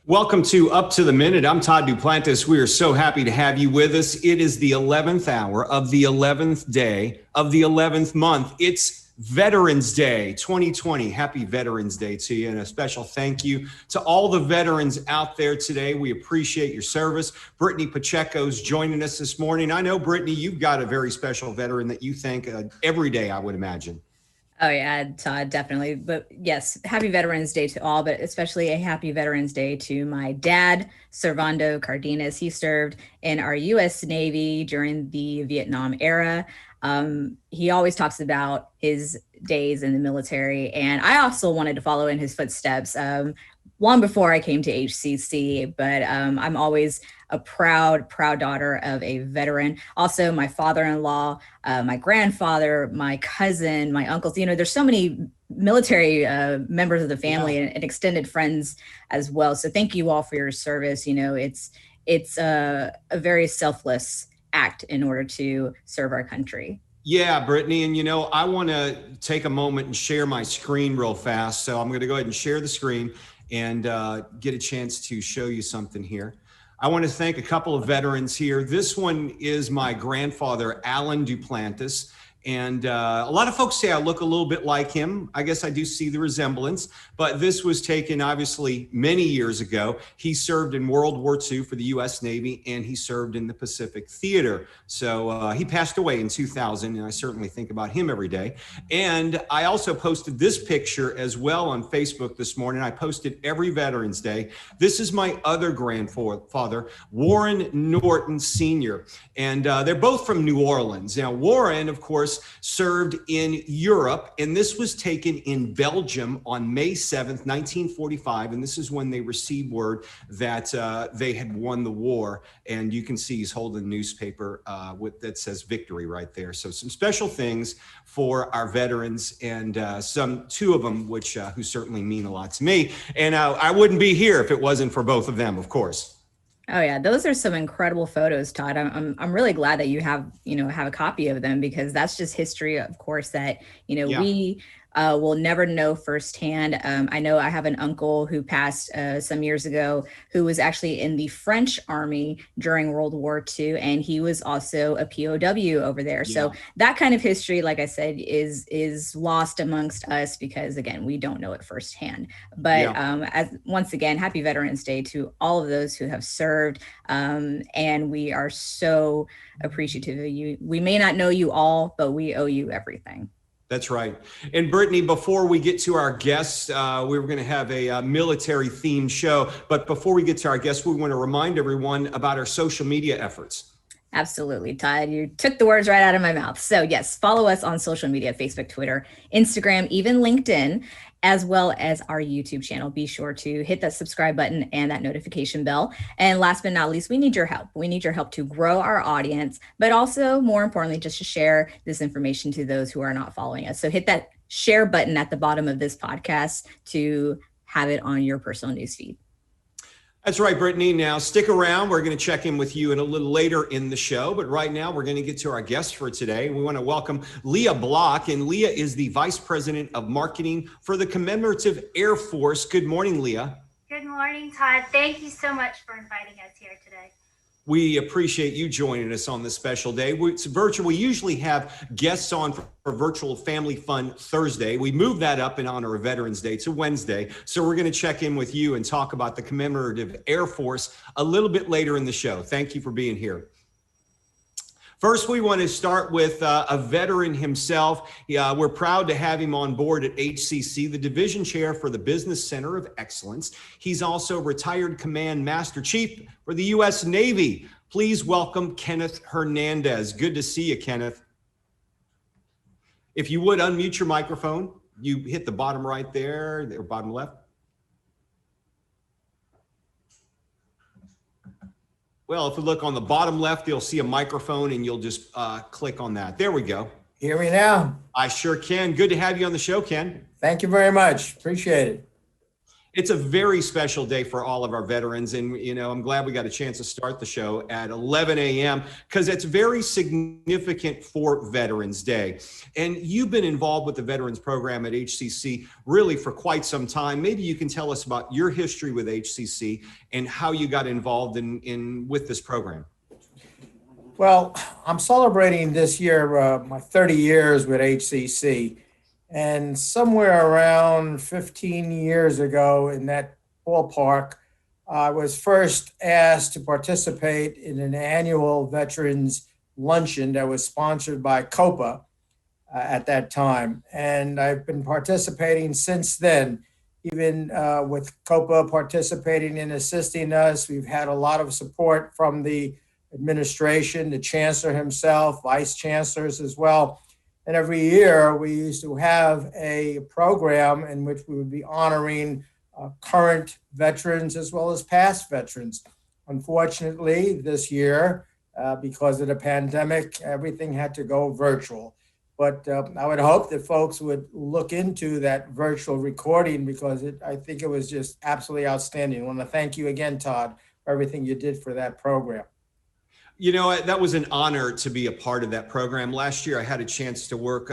Welcome to Up to the Minute. I'm Todd Duplantis. We are so happy to have you with us. It is the 11th hour of the 11th day of the 11th month. It's Veterans Day 2020. Happy Veterans Day to you, and a special thank you to all the veterans out there today. We appreciate your service. Brittany Pacheco's joining us this morning. I know, Brittany, you've got a very special veteran that you thank every day, I would imagine. Oh yeah, Todd, definitely. But yes, happy Veterans Day to all, but especially a happy Veterans Day to my dad, Servando Cardenas. He served in our U.S. Navy during the Vietnam era. He always talks about his days in the military, and I also wanted to follow in his footsteps long before I came to HCC, but I'm always a proud daughter of a veteran. Also, my father-in-law, my grandfather, my cousin, my uncles, there's so many military members of the family and extended friends as well. So thank you all for your service. It's a very selfless act in order to serve our country. Yeah, Brittany, and I want to take a moment and share my screen real fast. So I'm going to go ahead and share the screen and get a chance to show you something here. I want to thank a couple of veterans here. This one is my grandfather, Alan Duplantis. And a lot of folks say I look a little bit like him. I guess I do see the resemblance, but this was taken obviously many years ago. He served in World War II for the U.S. Navy, and he served in the Pacific Theater. So he passed away in 2000, and I certainly think about him every day. And I also posted this picture as well on Facebook this morning. I posted every Veterans Day. This is my other grandfather, Warren Norton Sr., and they're both from New Orleans. Now, Warren, of course, served in Europe, and this was taken in Belgium on May 7th, 1945, and this is when they received word that they had won the war. And you can see he's holding a newspaper that says victory right there. So some special things for our veterans, and two of them who certainly mean a lot to me. And I wouldn't be here if it wasn't for both of them, of course. Oh yeah, those are some incredible photos, Todd. I'm really glad that you have a copy of them, because that's just history, of course, that we will never know firsthand. I know I have an uncle who passed some years ago who was actually in the French Army during World War II, and he was also a POW over there. Yeah. So that kind of history, like I said, is lost amongst us because, again, we don't know it firsthand. But once again, happy Veterans Day to all of those who have served, and we are so appreciative of you. We may not know you all, but we owe you everything. That's right. And Brittany, before we get to our guests, we were going to have a military themed show. But before we get to our guests, we want to remind everyone about our social media efforts. Absolutely, Todd. You took the words right out of my mouth. So yes, follow us on social media, Facebook, Twitter, Instagram, even LinkedIn, as well as our YouTube channel. Be sure to hit that subscribe button and that notification bell. And last but not least, we need your help. We need your help to grow our audience, but also more importantly, just to share this information to those who are not following us. So hit that share button at the bottom of this podcast to have it on your personal newsfeed. That's right, Brittany. Now stick around. We're going to check in with you a little later in the show. But right now, we're going to get to our guest for today. We want to welcome Leah Block. And Leah is the Vice President of Marketing for the Commemorative Air Force. Good morning, Leah. Good morning, Todd. Thank you so much for inviting us here today. We appreciate you joining us on this special day. It's virtual. We usually have guests on for Virtual Family Fun Thursday. We moved that up in honor of Veterans Day to Wednesday. So we're going to check in with you and talk about the Commemorative Air Force a little bit later in the show. Thank you for being here. First, we want to start with a veteran himself. We're proud to have him on board at HCC, the Division Chair for the Business Center of Excellence. He's also retired Command Master Chief for the U.S. Navy. Please welcome Kenneth Hernandez. Good to see you, Kenneth. If you would unmute your microphone, you hit the bottom right there, or bottom left. Well, if you look on the bottom left, you'll see a microphone and you'll just click on that. There we go. Hear me now? I sure can. Good to have you on the show, Ken. Thank you very much. Appreciate it. It's a very special day for all of our veterans. And, I'm glad we got a chance to start the show at 11 a.m. because it's very significant for Veterans Day. And you've been involved with the Veterans Program at HCC really for quite some time. Maybe you can tell us about your history with HCC and how you got involved with this program. Well, I'm celebrating this year my 30 years with HCC. And somewhere around 15 years ago in that ballpark, I was first asked to participate in an annual veterans luncheon that was sponsored by COPA at that time. And I've been participating since then, even with COPA participating in assisting us. We've had a lot of support from the administration, the chancellor himself, vice chancellors as well. And every year we used to have a program in which we would be honoring current veterans as well as past veterans. Unfortunately, this year, because of the pandemic, everything had to go virtual. But I would hope that folks would look into that virtual recording because I think it was just absolutely outstanding. I want to thank you again, Todd, for everything you did for that program. That was an honor to be a part of that program. Last year, I had a chance to work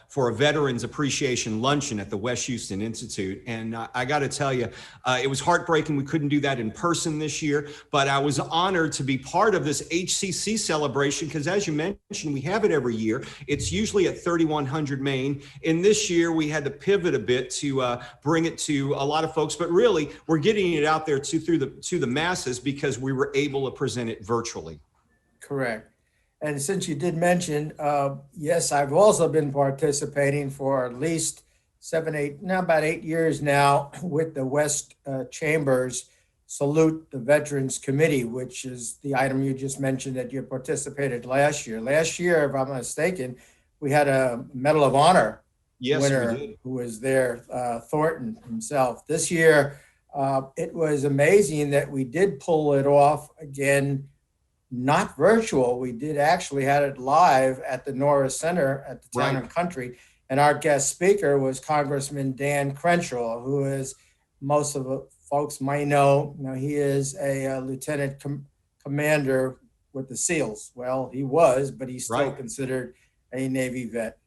for a Veterans Appreciation Luncheon at the West Houston Institute. And I got to tell you, it was heartbreaking. We couldn't do that in person this year, but I was honored to be part of this HCC celebration because as you mentioned, we have it every year. It's usually at 3100 Main. And this year we had to pivot a bit to bring it to a lot of folks, but really we're getting it out there to the masses because we were able to present it virtually. Correct. And since you did mention, yes, I've also been participating for at least about 8 years now with the West Chambers Salute the Veterans Committee, which is the item you just mentioned that you participated last year. Last year, if I'm not mistaken, we had a Medal of Honor winner who was there, Thornton himself. This year, it was amazing that we did pull it off again. Not virtual. We did actually had it live at the Norris Center at the Town and Country. And our guest speaker was Congressman Dan Crenshaw, who is, most of the folks might know, he is a lieutenant commander with the SEALs. Well, he was, but he's still considered a Navy vet.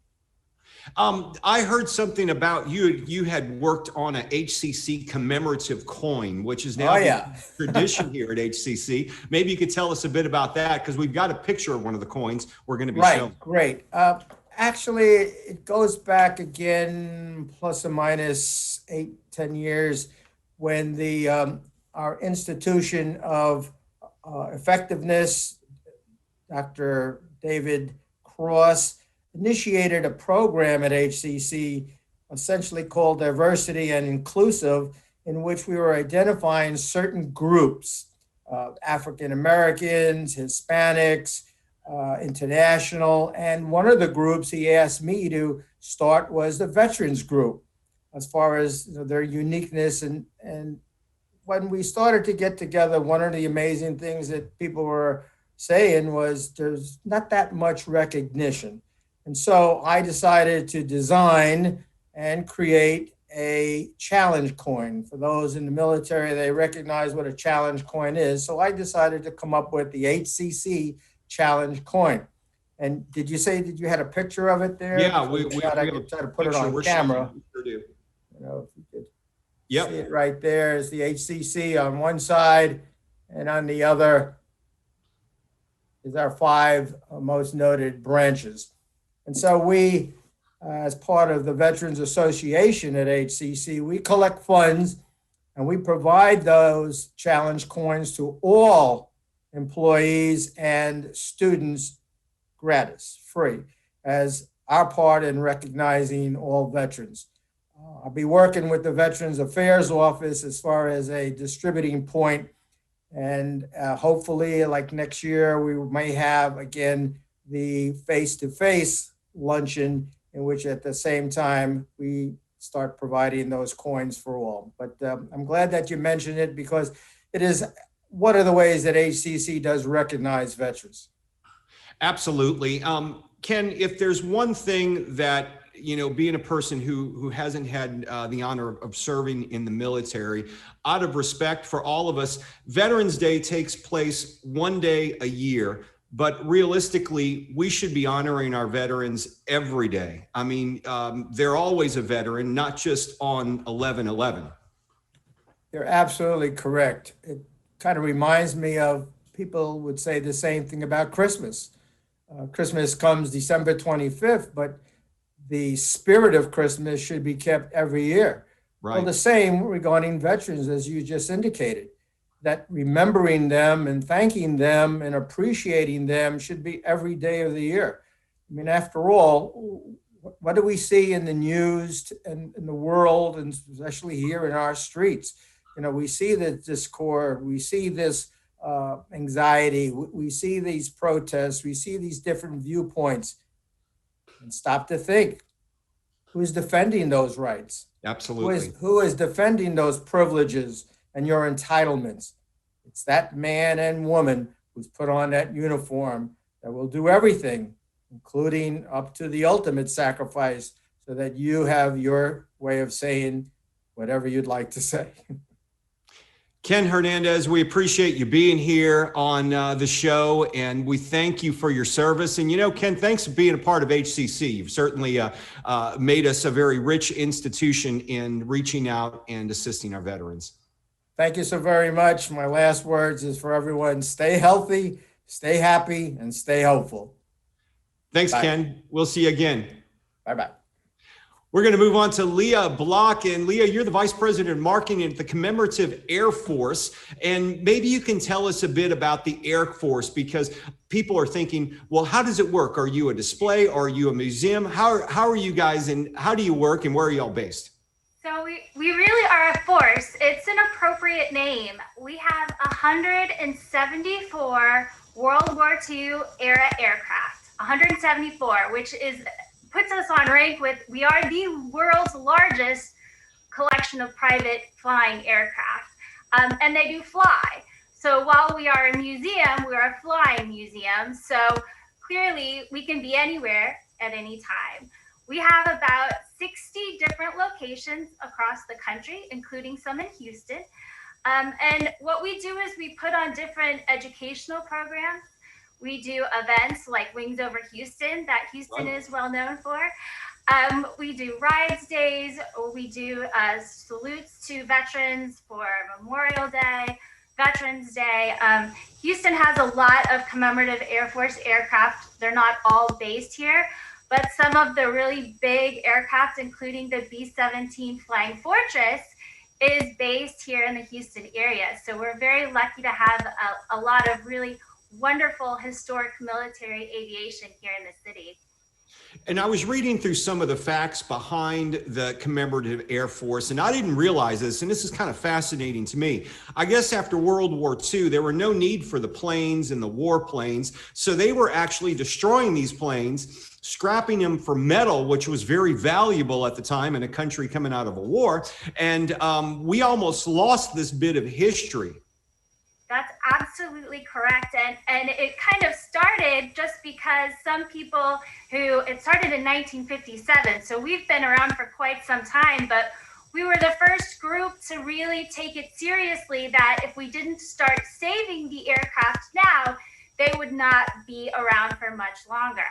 I heard something about you had worked on a HCC commemorative coin, which is now a tradition here at HCC. Maybe you could tell us a bit about that because we've got a picture of one of the coins we're going to be showing. Great. Actually, it goes back again, plus or minus 8-10 years when our institution of effectiveness, Dr. David Cross, initiated a program at HCC essentially called Diversity and Inclusive, in which we were identifying certain groups, African Americans, Hispanics, international. And one of the groups he asked me to start was the veterans group, as far as their uniqueness. And when we started to get together, one of the amazing things that people were saying was there's not that much recognition. And so I decided to design and create a challenge coin. For those in the military, they recognize what a challenge coin is. So I decided to come up with the HCC Challenge Coin. And did you had a picture of it there? Yeah, I could try to put it on camera. Sure do. If you could see it right there is the HCC on one side, and on the other is our 5 most noted branches. And so we, as part of the Veterans Association at HCC, we collect funds and we provide those challenge coins to all employees and students gratis, free, as our part in recognizing all veterans. I'll be working with the Veterans Affairs Office as far as a distributing point, and hopefully like next year, we may have again the face-to-face luncheon in which at the same time we start providing those coins for all. But I'm glad that you mentioned it because it is one of the ways that HCC does recognize veterans. Absolutely. Ken, if there's one thing that you know, being a person who hasn't had the honor of serving in the military, out of respect for all of us, Veterans Day takes place one day a year. But realistically, we should be honoring our veterans every day. I mean, they're always a veteran, not just on 11/11. You're absolutely correct. It kind of reminds me of people would say the same thing about Christmas. Christmas comes December 25th, but the spirit of Christmas should be kept every year. Right. Well, the same regarding veterans, as you just indicated, that remembering them and thanking them and appreciating them should be every day of the year. I mean, after all, what do we see in the news and in the world, and especially here in our streets? You know, we see the discord, we see this anxiety, we see these protests, we see these different viewpoints, and stop to think, who's defending those rights? Absolutely. Who is defending those privileges and your entitlements? It's that man and woman who's put on that uniform that will do everything, including up to the ultimate sacrifice, so that you have your way of saying whatever you'd like to say. Ken Hernandez, we appreciate you being here on the show, and we thank you for your service. And, you know, Ken, thanks for being a part of HCC. You've certainly made us a very rich institution in reaching out and assisting our veterans. Thank you so very much. My last words is for everyone, stay healthy, stay happy, and stay hopeful. Thanks, Bye. Ken. We'll see you again. Bye-bye. We're going to move on to Leah Block. And Leah, you're the Vice President of Marketing at the Commemorative Air Force. And maybe you can tell us a bit about the Air Force, because people are thinking, well, how does it work? Are you a display? Are you a museum? How are you guys, and how do you work, and where are y'all based? So we really are a force. It's an appropriate name. We have 174 World War II era aircraft, 174, which puts us on rank with, we are the world's largest collection of private flying aircraft. And they do fly. So while we are a museum, we are a flying museum. So clearly we can be anywhere at any time. We have about 60 different locations across the country, including some in Houston. And what we do is we put on different educational programs. We do events like Wings Over Houston that Houston is well known for. We do rides days, or we do salutes to veterans for Memorial Day, Veterans Day. Houston has a lot of Commemorative Air Force aircraft. They're not all based here, but some of the really big aircraft, including the B-17 Flying Fortress, is based here in the Houston area. So we're very lucky to have a lot of really wonderful historic military aviation here in the city. And I was reading through some of the facts behind the Commemorative Air Force, and I didn't realize this, and this is kind of fascinating to me. I guess after World War II, there were no need for the planes and the warplanes, so they were actually destroying these planes, scrapping them for metal, which was very valuable at the time in a country coming out of a war, and we almost lost this bit of history. That's absolutely correct. And it kind of started just because some people it started in 1957. So we've been around for quite some time, but we were the first group to really take it seriously that if we didn't start saving the aircraft now, they would not be around for much longer.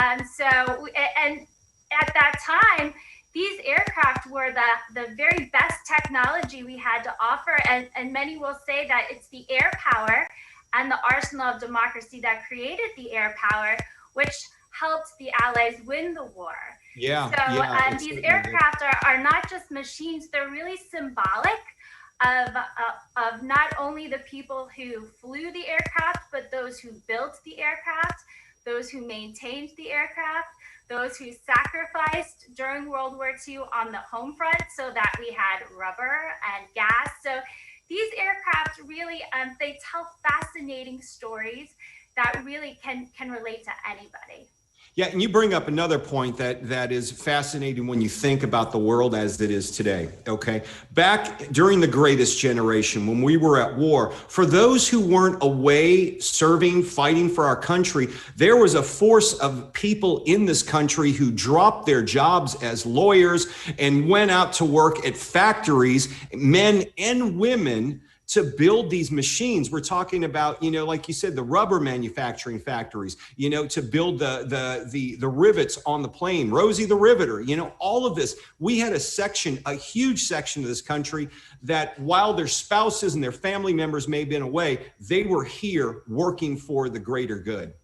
And at that time, these aircraft were the very best technology we had to offer, and many will say that it's the air power and the arsenal of democracy that created the air power, which helped the Allies win the war. Yeah. So these aircraft are not just machines; they're really symbolic of not only the people who flew the aircraft, but those who built the aircraft, those who maintained the aircraft, those who sacrificed during World War II on the home front so that we had rubber and gas. So these aircraft really, they tell fascinating stories that really can relate to anybody. Yeah, and you bring up another point that is fascinating when you think about the world as it is today, okay? Back during the greatest generation, when we were at war, for those who weren't away serving, fighting for our country, there was a force of people in this country who dropped their jobs as lawyers and went out to work at factories, men and women, to build these machines. We're talking about, like you said, the rubber manufacturing factories, to build the rivets on the plane, Rosie the Riveter, all of this. We had a huge section of this country that while their spouses and their family members may have been away, they were here working for the greater good.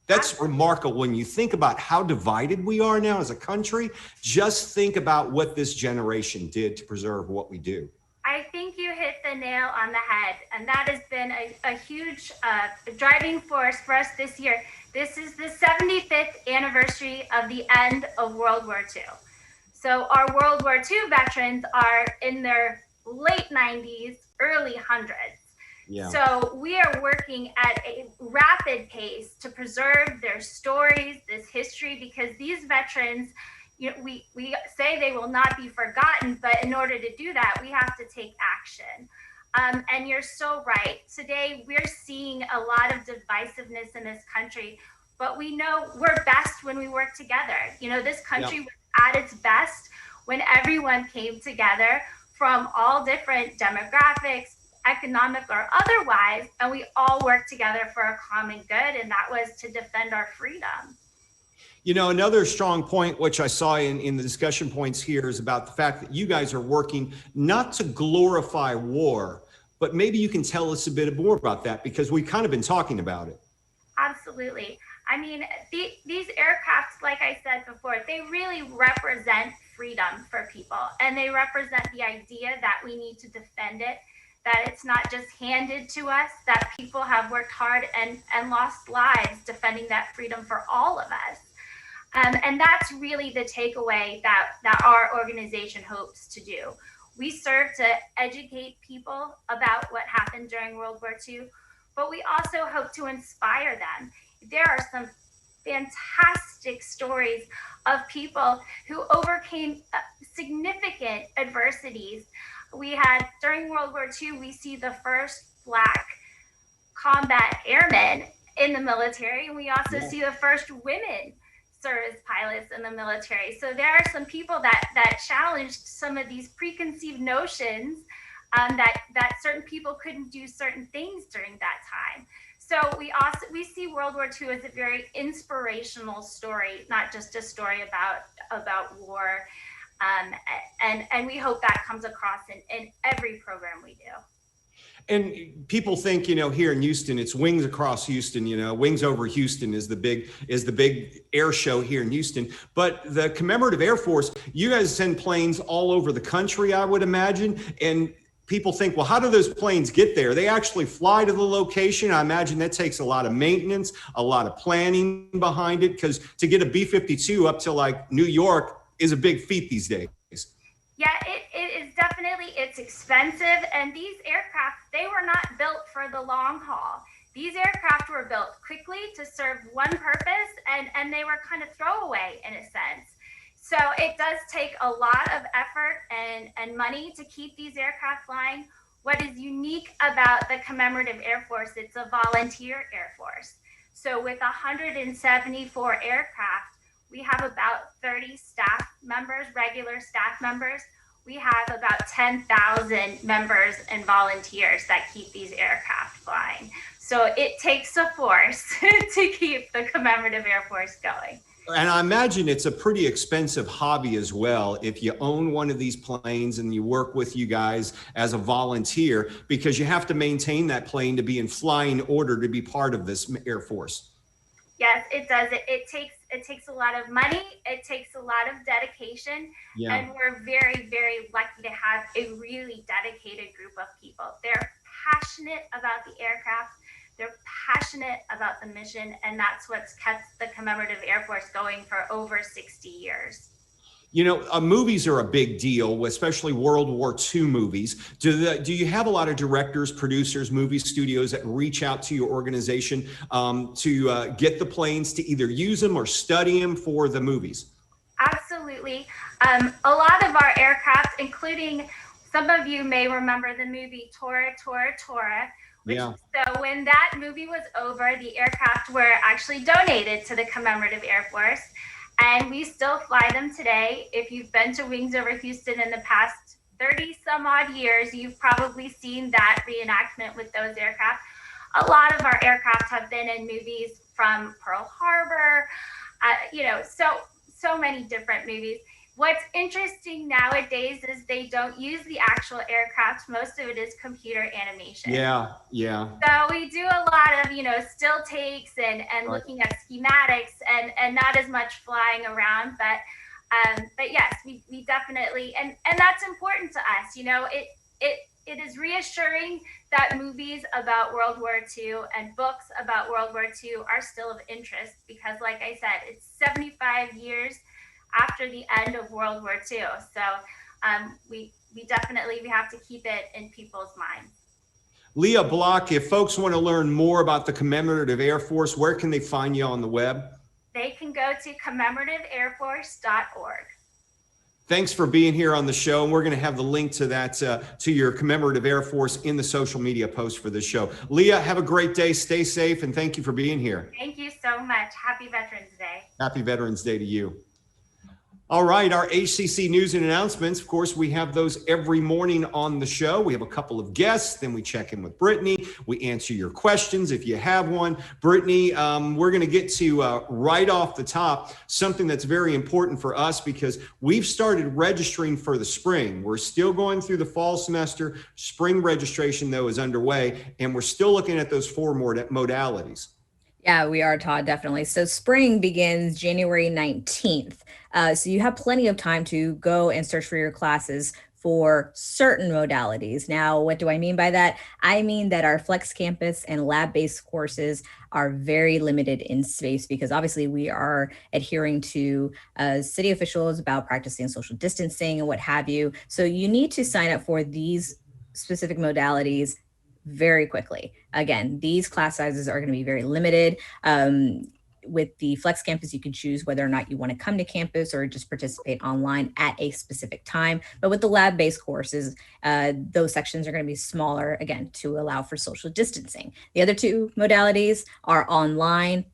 That's remarkable when you think about how divided we are now as a country. Just think about what this generation did to preserve what we do. I think you hit the nail on the head, and that has been a huge driving force for us this year. This is the 75th anniversary of the end of World War II. So our World War II veterans are in their late 90s, early hundreds. Yeah. So we are working at a rapid pace to preserve their stories, this history, because these veterans, we say they will not be forgotten, but in order to do that, we have to take action. And you're so right. Today, we're seeing a lot of divisiveness in this country, but we know we're best when we work together. This country was at its best when everyone came together from all different demographics, economic or otherwise, and we all worked together for a common good, and that was to defend our freedom. Another strong point, which I saw in the discussion points here, is about the fact that you guys are working not to glorify war, but maybe you can tell us a bit more about that, because we've kind of been talking about it. Absolutely. I mean, these aircrafts, like I said before, they really represent freedom for people, and they represent the idea that we need to defend it, that it's not just handed to us, that people have worked hard and lost lives defending that freedom for all of us. And that's really the takeaway that our organization hopes to do. We serve to educate people about what happened during World War II, but we also hope to inspire them. There are some fantastic stories of people who overcame significant adversities. We had, during World War II, we see the first Black combat airmen in the military, and we also see the first women service pilots in the military. So there are some people that challenged some of these preconceived notions that certain people couldn't do certain things during that time. So we see World War II as a very inspirational story, not just a story about war. And we hope that comes across in every program we do. And people think, here in Houston, it's Wings Across Houston, Wings Over Houston is the big air show here in Houston. But the Commemorative Air Force, you guys send planes all over the country, I would imagine. And people think, well, how do those planes get there? They actually fly to the location. I imagine that takes a lot of maintenance, a lot of planning behind it, because to get a B-52 up to like New York is a big feat these days. Yeah, it is definitely, it's expensive. And these aircraft, they were not built for the long haul. These aircraft were built quickly to serve one purpose, and they were kind of throwaway in a sense. So it does take a lot of effort and money to keep these aircraft flying. What is unique about the Commemorative Air Force, it's a volunteer Air Force. So with 174 aircraft, we have about 30 staff members, regular staff members. We have about 10,000 members and volunteers that keep these aircraft flying. So it takes a force to keep the Commemorative Air Force going. And I imagine it's a pretty expensive hobby as well if you own one of these planes and you work with you guys as a volunteer, because you have to maintain that plane to be in flying order to be part of this Air Force. Yes, it does. It takes a lot of money. It takes a lot of dedication. Yeah. And we're very, very lucky to have a really dedicated group of people. They're passionate about the aircraft. They're passionate about the mission. And that's what's kept the Commemorative Air Force going for over 60 years. You know, movies are a big deal, especially World War II movies. Do you have a lot of directors, producers, movie studios that reach out to your organization to get the planes to either use them or study them for the movies? Absolutely. A lot of our aircraft, including some of you may remember the movie Tora, Tora, Tora. Yeah. So when that movie was over, the aircraft were actually donated to the Commemorative Air Force. And we still fly them today. If you've been to Wings Over Houston in the past 30 some odd years, you've probably seen that reenactment with those aircraft. A lot of our aircraft have been in movies from Pearl Harbor, you know, so many different movies. What's interesting nowadays is they don't use the actual aircraft. Most of it is computer animation. Yeah. So we do a lot of, you know, still takes and looking at schematics and not as much flying around. But yes, we definitely, and that's important to us. You know, it is reassuring that movies about World War II and books about World War II are still of interest because, like I said, it's 75 years after the end of World War II. So we definitely have to keep it in people's minds. Leah Block, if folks want to learn more about the Commemorative Air Force, where can they find you on the web? They can go to commemorativeairforce.org. Thanks for being here on the show. And we're going to have the link to that, to your Commemorative Air Force in the social media post for this show. Leah, have a great day. Stay safe. And thank you for being here. Thank you so much. Happy Veterans Day. Happy Veterans Day to you. All right, our HCC News and Announcements. Of course, we have those every morning on the show. We have a couple of guests, then we check in with Brittany. We answer your questions if you have one. Brittany, we're going to get to right off the top something that's very important for us because we've started registering for the spring. We're still going through the fall semester. Spring registration, though, is underway, and we're still looking at those 4 modalities. Yeah, we are, Todd, definitely. So spring begins January 19th. So you have plenty of time to go and search for your classes for certain modalities. Now, what do I mean by that? I mean that our Flex Campus and lab-based courses are very limited in space because obviously we are adhering to city officials about practicing social distancing and what have you. So you need to sign up for these specific modalities very quickly. Again, these class sizes are going to be very limited. With the Flex Campus, you can choose whether or not you want to come to campus or just participate online at a specific time. But with the lab-based courses, those sections are going to be smaller, again, to allow for social distancing. The other 2 modalities are online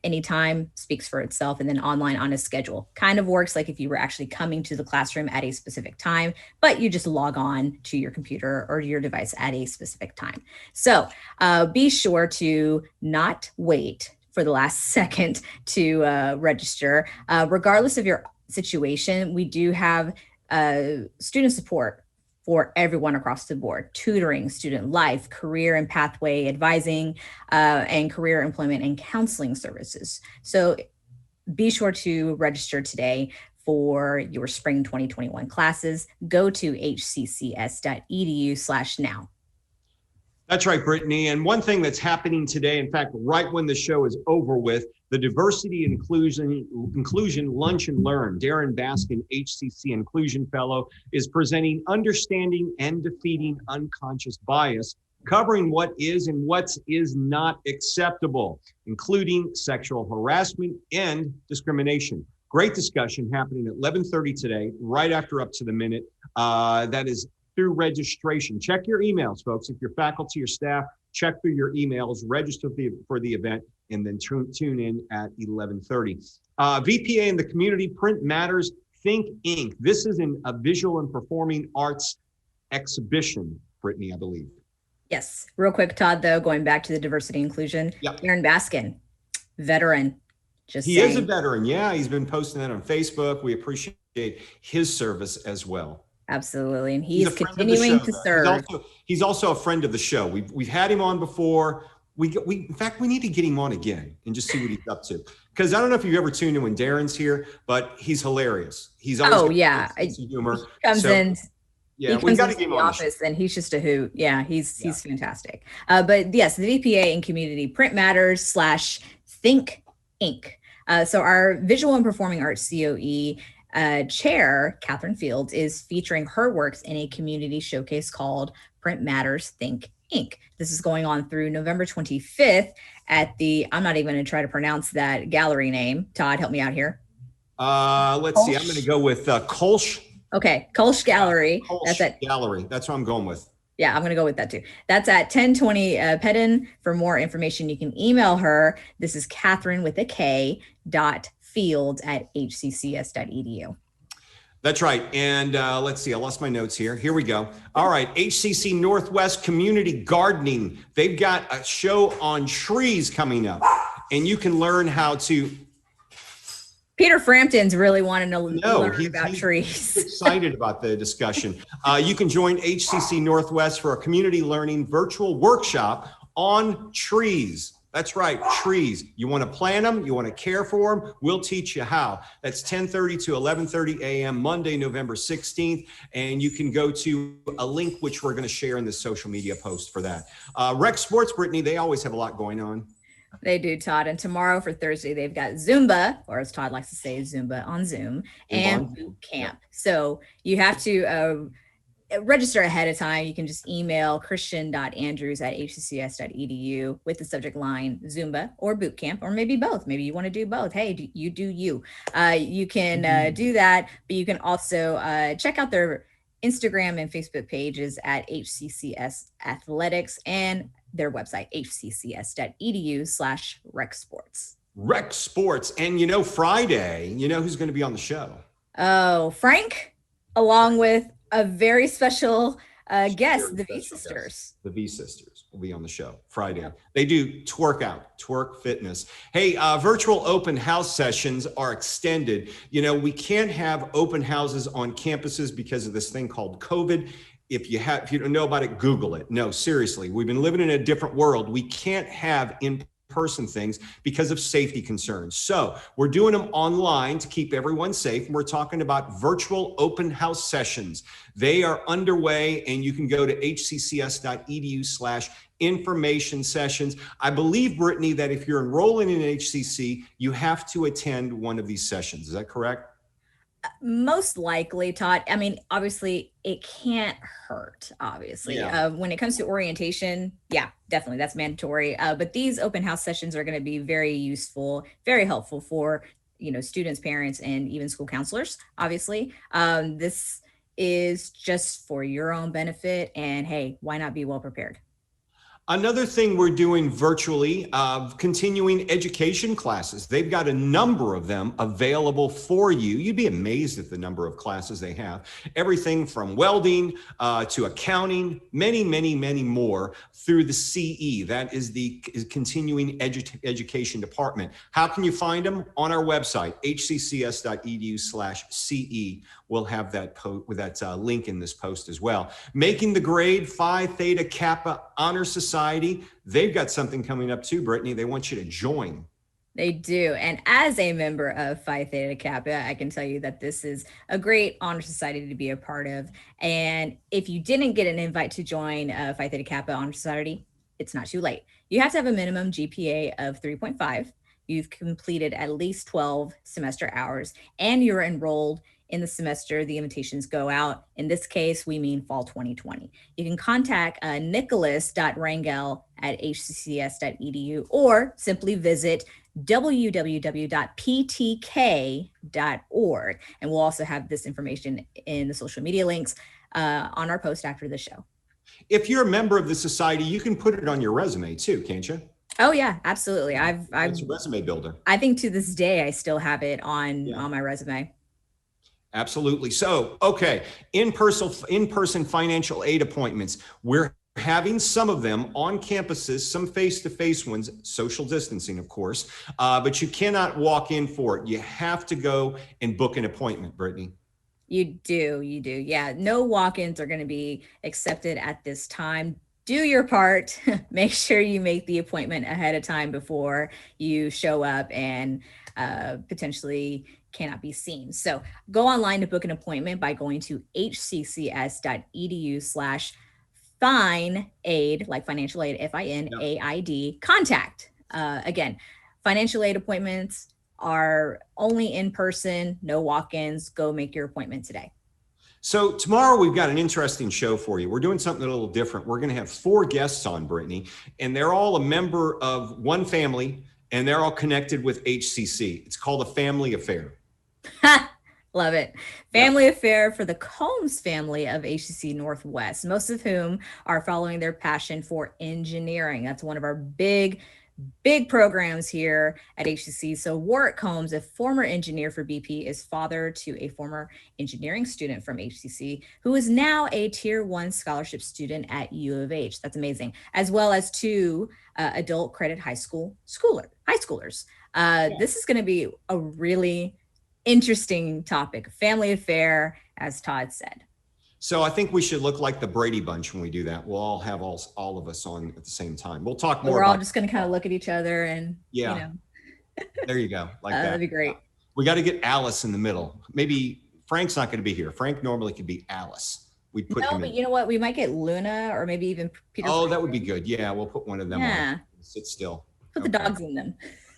anytime, speaks for itself, and then online on a schedule. Kind of works like if you were actually coming to the classroom at a specific time, but you just log on to your computer or your device at a specific time. So be sure to not wait for the last second to register. Regardless of your situation, we do have student support for everyone across the board: tutoring, student life, career and pathway advising, and career employment and counseling services. So be sure to register today for your spring 2021 classes. Go to hccs.edu/now. That's right, Brittany. And one thing that's happening today, in fact, right when the show is over with, the Diversity and Inclusion Lunch and Learn, Darren Baskin, HCC Inclusion Fellow, is presenting Understanding and Defeating Unconscious Bias, covering what is and what is not acceptable, including sexual harassment and discrimination. Great discussion happening at 11:30 today, right after Up to the Minute. That is through registration. Check your emails, folks. If you're faculty or staff, check through your emails, register for the event, and then tune in at 11:30. VPA and the Community Print Matters Think Inc. This is a visual and performing arts exhibition, Brittany, I believe. Yes. Real quick, Todd, though, going back to the diversity inclusion, Yep. Darren Baskin, veteran. He is a veteran. Yeah, he's been posting that on Facebook. We appreciate his service as well. Absolutely. And he's continuing to serve. He's also a friend of the show. We've had him on before. In fact, we need to get him on again and just see what he's up to. Because I don't know if you've ever tuned in when Darren's here, but he's hilarious. He's always humor. He comes in. Yeah, we got to get him on the office, and he's just a hoot. Yeah, he's fantastic. But yes, the VPA and Community Print Matters / Think Inc. So our Visual and Performing Arts COE chair, Catherine Fields, is featuring her works in a community showcase called Print Matters Think Inc. This is going on through November 25th at the, I'm not even going to try to pronounce that gallery name. Todd, help me out here. Let's see. I'm going to go with Kolsch. Okay, Kolsch Gallery. Kolsch That's at Gallery. That's what I'm going with. Yeah, I'm going to go with that too. That's at 1020 Pedden. For more information, you can email her. This is Catherine with a K .fields@hccs.edu. That's right. And let's see, I lost my notes here. Here we go. All right, HCC Northwest Community Gardening. They've got a show on trees coming up, and you can learn how to. Peter Frampton's really wanting to learn about he's trees. Excited about the discussion. You can join HCC Northwest for a community learning virtual workshop on trees. That's right, trees. You want to plant them, you want to care for them, we'll teach you how. That's 10:30 to 11:30 a.m. Monday, November 16th. And you can go to a link which we're going to share in the social media post for that. Rec Sports, Brittany, they always have a lot going on. They do, Todd. And tomorrow for Thursday, they've got Zumba, or as Todd likes to say, Zumba on Zoom, and boot camp. So you have to register ahead of time. You can just email christian.andrews@hccs.edu with the subject line Zumba or boot camp, or maybe both. Maybe you want to do both. Hey, you do you. You can do that, but you can also check out their Instagram and Facebook pages at HCCS Athletics and their website, hccs.edu/recsports. Rec Sports. And Friday, who's going to be on the show? Oh, Frank, along with a very special guest, the V Sisters. The V Sisters will be on the show Friday. Yep. They do twerk fitness. Hey, virtual open house sessions are extended. We can't have open houses on campuses because of this thing called COVID. If you don't know about it, Google it. No, seriously, we've been living in a different world. We can't have in-person things because of safety concerns. So we're doing them online to keep everyone safe. And we're talking about virtual open house sessions. They are underway, and you can go to hccs.edu/information sessions. I believe, Brittany, that if you're enrolling in HCC, you have to attend one of these sessions. Is that correct? Most likely, Todd. I mean, obviously, it can't hurt, obviously. Yeah. When it comes to orientation, yeah, definitely, that's mandatory. But these open house sessions are going to be very useful, very helpful for, students, parents, and even school counselors, obviously. This is just for your own benefit. And hey, why not be well prepared? Another thing we're doing virtually, continuing education classes. They've got a number of them available for you. You'd be amazed at the number of classes they have. Everything from welding to accounting, many, many, many more through the CE. That is the continuing education department. How can you find them? On our website, hccs.edu/CE. We'll have that link in this post as well. Making the grade Phi Theta Kappa Honor Society. They've got something coming up too, Brittany. They want you to join. They do. And as a member of Phi Theta Kappa, I can tell you that this is a great honor society to be a part of. And if you didn't get an invite to join Phi Theta Kappa Honor Society, it's not too late. You have to have a minimum GPA of 3.5. You've completed at least 12 semester hours, and you're enrolled in the semester the invitations go out. In this case, we mean fall 2020. You can contact nicholas.rangel@hccs.edu or simply visit www.ptk.org. And we'll also have this information in the social media links on our post after the show. If you're a member of the society, you can put it on your resume too, can't you? Oh yeah, absolutely. It's a resume builder. I think to this day, I still have it on my resume. Absolutely. So, okay, in-person financial aid appointments. We're having some of them on campuses, some face-to-face ones, social distancing, of course, but you cannot walk in for it. You have to go and book an appointment, Brittany. You do. Yeah, no walk-ins are going to be accepted at this time. Do your part. Make sure you make the appointment ahead of time before you show up and potentially cannot be seen. So go online to book an appointment by going to hccs.edu/FINAID, like financial aid, FINAID, contact. Again, financial aid appointments, are only in person, no walk-ins. Go make your appointment today. So tomorrow we've got an interesting show for you. We're doing something a little different. We're going to have 4 guests on, Brittany, and they're all a member of one family, and they're all connected with HCC. It's called a family affair. Love it. Family affair for the Combs family of HCC Northwest, most of whom are following their passion for engineering. That's one of our big programs here at HCC. So Warwick Combs, a former engineer for BP, is father to a former engineering student from HCC who is now a Tier 1 scholarship student at U of H. That's amazing. As well as 2 adult credit high schoolers. This is going to be a really interesting topic, family affair, as Todd said. So I think we should look like the Brady Bunch when we do that. We'll all have all of us on at the same time. We'll talk more. We're all just going to kind of look at each other and, yeah, you know. There you go. Like that. That'd be great. We got to get Alice in the middle. Maybe Frank's not going to be here. Frank normally could be Alice. We'd put him but in. you know what? We might get Luna or maybe even Peter. Oh, that would be good. Yeah, we'll put one of them on. Sit still. Put the dogs in them.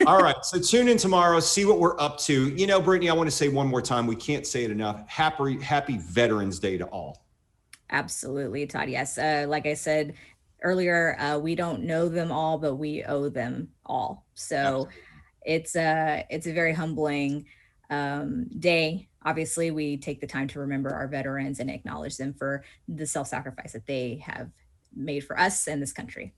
All right. So tune in tomorrow, see what we're up to. You know, Brittany, I want to say one more time, we can't say it enough. Happy Veterans Day to all. Absolutely, Todd. Yes. Like I said earlier, we don't know them all, but we owe them all. So it's a very humbling day. Obviously, we take the time to remember our veterans and acknowledge them for the self-sacrifice that they have made for us and this country.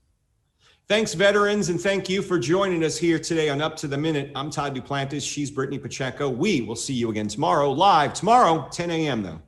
Thanks, veterans, and thank you for joining us here today on Up to the Minute. I'm Todd Duplantis. She's Brittany Pacheco. We will see you again tomorrow, live tomorrow, 10 a.m. though.